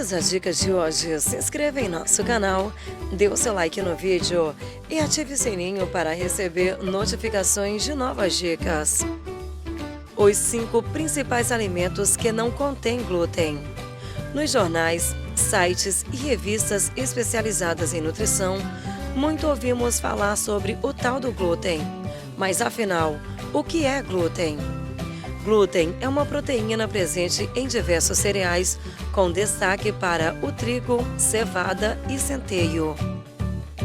Antes das dicas de hoje, se inscreva em nosso canal, dê o seu like no vídeo e ative o sininho para receber notificações de novas dicas. Os 5 principais alimentos que não contêm glúten. Nos jornais, sites e revistas especializadas em nutrição, muito ouvimos falar sobre o tal do glúten. Mas afinal, o que é glúten? Glúten é uma proteína presente em diversos cereais, com destaque para o trigo, cevada e centeio.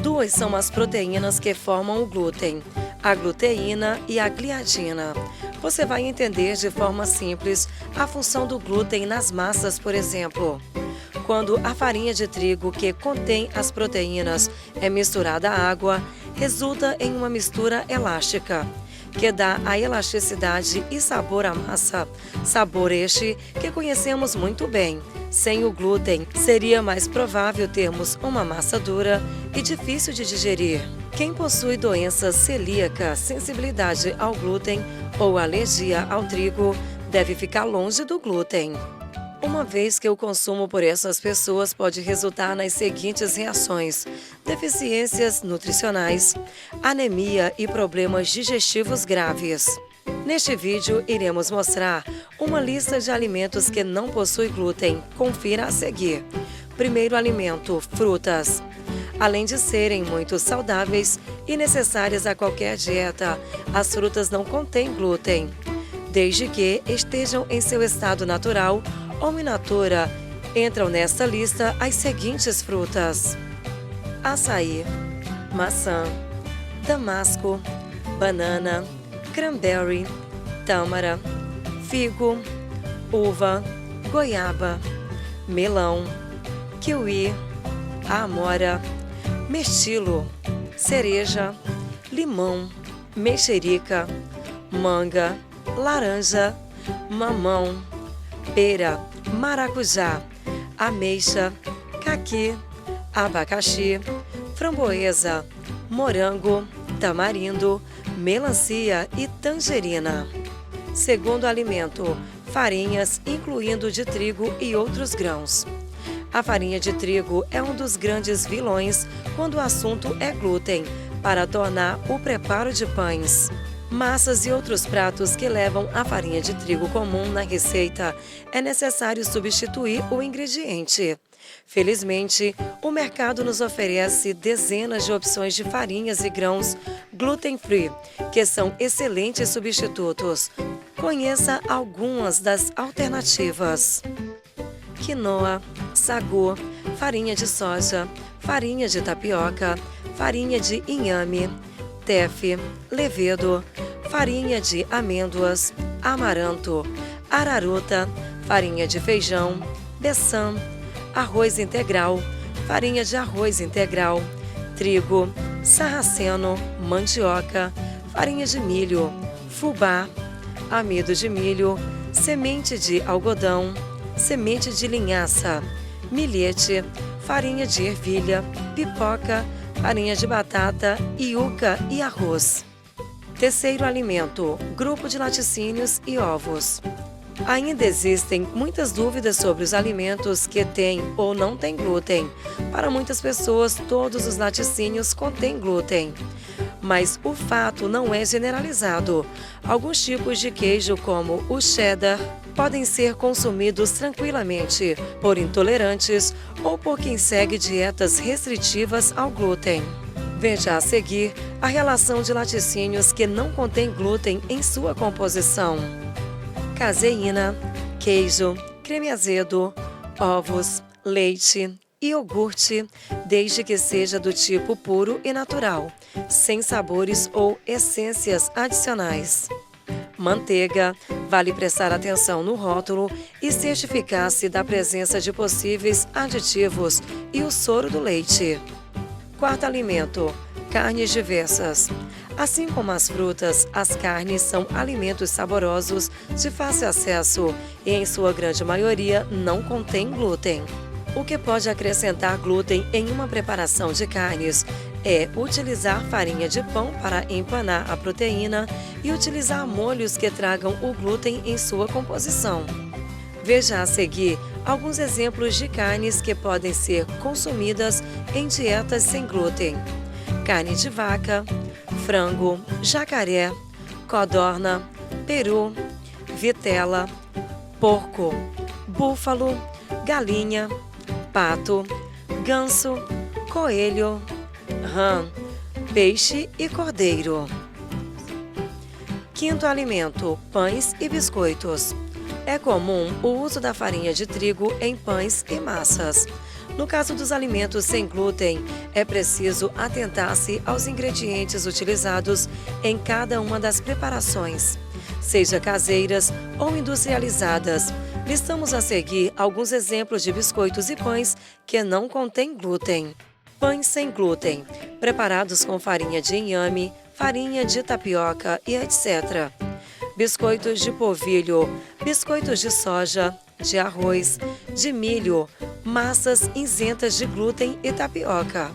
Duas são as proteínas que formam o glúten, a gluteína e a gliadina. Você vai entender de forma simples a função do glúten nas massas, por exemplo. Quando a farinha de trigo que contém as proteínas é misturada à água, resulta em uma mistura elástica, que dá a elasticidade e sabor à massa. Sabor este que conhecemos muito bem. Sem o glúten, seria mais provável termos uma massa dura e difícil de digerir. Quem possui doença celíaca, sensibilidade ao glúten ou alergia ao trigo, deve ficar longe do glúten, uma vez que o consumo por essas pessoas pode resultar nas seguintes reações: deficiências nutricionais, anemia e problemas digestivos graves. Neste vídeo, iremos mostrar uma lista de alimentos que não possuem glúten. Confira a seguir. Primeiro alimento: frutas. Além de serem muito saudáveis e necessárias a qualquer dieta, as frutas não contêm glúten, desde que estejam em seu estado natural ou in natura. Entram nesta lista as seguintes frutas: açaí, maçã, damasco, banana, cranberry, tâmara, figo, uva, goiaba, melão, kiwi, amora, mirtilo, cereja, limão, mexerica, manga, laranja, mamão, pera, maracujá, ameixa, caqui, abacaxi, framboesa, morango, tamarindo, melancia e tangerina. Segundo alimento: farinhas, incluindo de trigo e outros grãos. A farinha de trigo é um dos grandes vilões quando o assunto é glúten, para tornar o preparo de pães, massas e outros pratos que levam a farinha de trigo comum na receita, é necessário substituir o ingrediente. Felizmente, o mercado nos oferece dezenas de opções de farinhas e grãos gluten-free, que são excelentes substitutos. Conheça algumas das alternativas: quinoa, sagu, farinha de soja, farinha de tapioca, farinha de inhame, teff, levedo, farinha de amêndoas, amaranto, araruta, farinha de feijão, beçã, arroz integral, farinha de arroz integral, trigo, sarraceno, mandioca, farinha de milho, fubá, amido de milho, semente de algodão, semente de linhaça, milhete, farinha de ervilha, pipoca, farinha de batata, iuca e arroz. Terceiro alimento: grupo de laticínios e ovos. Ainda existem muitas dúvidas sobre os alimentos que têm ou não têm glúten. Para muitas pessoas, todos os laticínios contêm glúten, mas o fato não é generalizado. Alguns tipos de queijo, como o cheddar, podem ser consumidos tranquilamente por intolerantes ou por quem segue dietas restritivas ao glúten. Veja a seguir a relação de laticínios que não contêm glúten em sua composição: caseína, queijo, creme azedo, ovos, leite, iogurte, desde que seja do tipo puro e natural, sem sabores ou essências adicionais. Manteiga, vale prestar atenção no rótulo e certificar-se da presença de possíveis aditivos e o soro do leite. Quarto alimento: carnes diversas. Assim como as frutas, as carnes são alimentos saborosos, de fácil acesso e, em sua grande maioria, não contêm glúten. O que pode acrescentar glúten em uma preparação de carnes é utilizar farinha de pão para empanar a proteína e utilizar molhos que tragam o glúten em sua composição. Veja a seguir Alguns exemplos de carnes que podem ser consumidas em dietas sem glúten: carne de vaca, frango, jacaré, codorna, peru, vitela, porco, búfalo, galinha, pato, ganso, coelho, rã, peixe e cordeiro. Quinto alimento: pães e biscoitos. É comum o uso da farinha de trigo em pães e massas. No caso dos alimentos sem glúten, é preciso atentar-se aos ingredientes utilizados em cada uma das preparações, seja caseiras ou industrializadas. Listamos a seguir alguns exemplos de biscoitos e pães que não contêm glúten. Pães sem glúten, preparados com farinha de inhame, farinha de tapioca e etc. Biscoitos de polvilho, biscoitos de soja, de arroz, de milho, massas isentas de glúten e tapioca.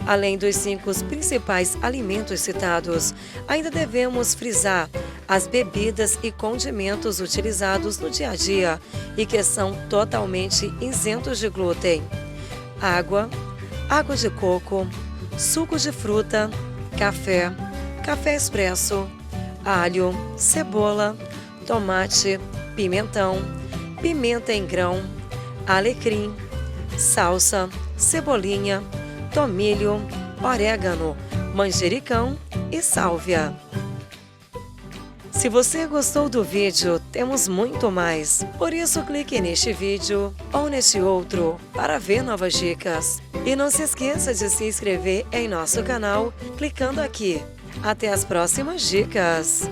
Além dos 5 principais alimentos citados, ainda devemos frisar as bebidas e condimentos utilizados no dia a dia e que são totalmente isentos de glúten: água, água de coco, suco de fruta, café, café expresso, alho, cebola, tomate, pimentão, pimenta em grão, alecrim, salsa, cebolinha, tomilho, orégano, manjericão e sálvia. Se você gostou do vídeo, temos muito mais. Por isso, clique neste vídeo ou neste outro para ver novas dicas. E não se esqueça de se inscrever em nosso canal clicando aqui. Até as próximas dicas!